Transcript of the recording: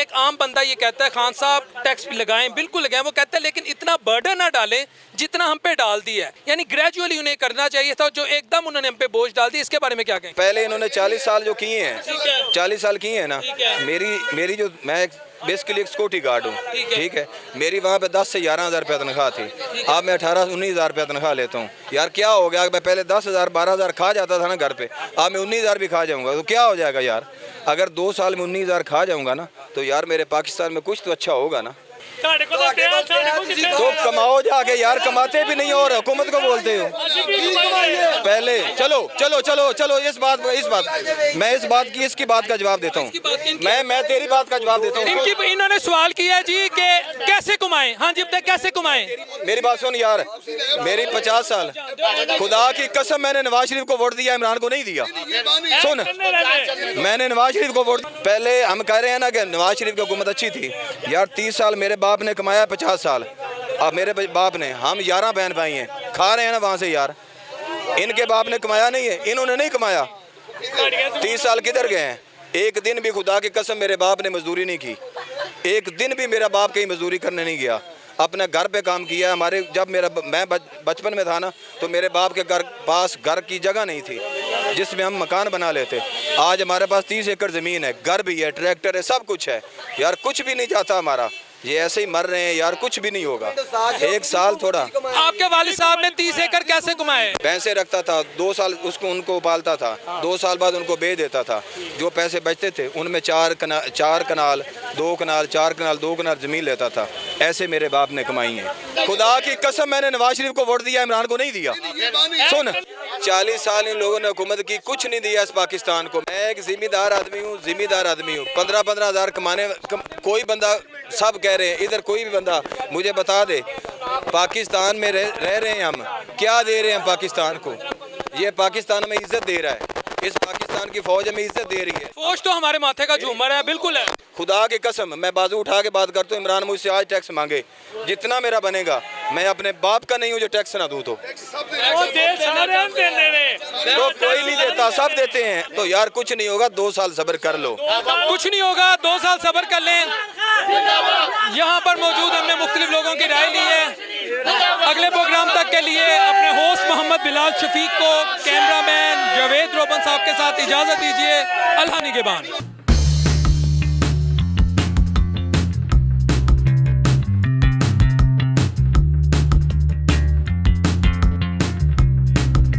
एक आम बंदा ये कहता है खान साहब टैक्स लगाएं, बिल्कुल लगाएं, वो कहता है लेकिन इतना बर्डन ना डालें जितना हम पे डाल दिया है, यानी ग्रेजुअली उन्हें करना चाहिए था, जो एकदम उन्होंने हम पे बोझ डाल दी। इसके बारे में क्या कहें? पहले इन्होंने 40 साल जो किए हैं, 40 साल किए हैं ना, मेरी जो मैं बेसिकली एक सिक्योरिटी गार्ड हूँ, ठीक है, मेरी वहाँ पे 10 से 11 हज़ार रुपया तनख्वाह थी। अब मैं 18-19 हज़ार रुपया तनख्वाह लेता हूँ। यार क्या हो गया? मैं पहले 10,000 12,000 खा जाता था ना घर पे, अब मैं 19,000 भी खा जाऊँगा तो क्या हो जाएगा यार? अगर 2 साल में 19,000 खा जाऊँगा ना तो यार मेरे पाकिस्तान में कुछ तो अच्छा होगा ना। तो कमाओ जाके यार, कमाते भी नहीं और हुकूमत को बोलते हो। पहले चलो इस बात मैं इसकी बात का जवाब देता हूँ। मैं तेरी बात का जवाब देता हूँ। इन्होंने सवाल किया जी कि कैसे कमाएं। हाँ जी, अब कैसे कमाएं? मेरी बात सुन यार, मेरी 50 साल, खुदा की कसम मैंने नवाज शरीफ को वोट दिया, इमरान को नहीं दिया। सुन, मैंने नवाज शरीफ को वोट, पहले हम कह रहे हैं ना कि नवाज शरीफ की हुकूमत अच्छी थी यार। 30 साल मेरे बाप ने कमाया, 50 साल अब मेरे बाप ने, हम 11 बहन भाई हैं, खा रहे हैं ना वहाँ से यार। इनके बाप ने कमाया नहीं है, इन्होंने नहीं कमाया। 30 साल किधर गए हैं? एक दिन भी खुदा की कसम मेरे बाप ने मजदूरी नहीं की, एक दिन भी मेरा बाप कहीं मजदूरी करने नहीं गया, अपने घर पे काम किया। हमारे जब मैं बचपन में था ना तो मेरे बाप के पास घर की जगह नहीं थी जिसमें हम मकान बना लेते। आज हमारे पास 30 एकड़ ज़मीन है, घर भी है, ट्रैक्टर है, सब कुछ है यार। कुछ भी नहीं जाता हमारा, ये ऐसे ही मर रहे हैं यार, कुछ भी नहीं होगा। एक साल थोड़ा। आपके वालिद साहब ने 30 एकड़ कैसे कमाए? भैंसे रखता था, 2 साल उनको पालता था, 2 साल बाद उनको बेच देता था। जो पैसे बचते थे उनमें 4 कनाल 2 कनाल 4 कनाल 2 कनाल ज़मीन लेता था। ऐसे मेरे बाप ने कमाई है। खुदा की कसम मैंने नवाज शरीफ को वोट दिया, इमरान को नहीं दिया। सुन, 40 साल इन लोगों ने हुकूमत की, कुछ नहीं दिया इस पाकिस्तान को। मैं एक जिम्मेदार आदमी हूँ 15-15 हज़ार कमाने कोई बंदा, सब कह रहे हैं इधर, कोई भी बंदा मुझे बता दे पाकिस्तान में रह रहे हैं हम, क्या दे रहे हैं पाकिस्तान को? ये पाकिस्तान में इज्जत दे रहा है, इस पाकिस्तान की फौज में इज्जत दे रही है। फौज तो हमारे माथे का झूमर है, बिल्कुल है। खुदा की कसम मैं बाजू उठा के बात करता हूँ, इमरान मुझसे आज टैक्स मांगे, जितना मेरा बनेगा, मैं अपने बाप का नहीं हूँ जो टैक्स ना दूँ तो कोई नहीं देता, सब देते हैं। तो यार कुछ नहीं होगा, 2 साल सब्र कर लो। कुछ नहीं होगा, 2 साल सब्र कर लें। यहाँ पर मौजूद हमने मुख्तलिफ लोगों की राय ली है। अगले प्रोग्राम तक के लिए अपने होस्ट मोहम्मद बिलाल शफीक को, कैमरामैन जावेद रोबन साहब के साथ इजाज़त दीजिए। अल्लाह निगहबान।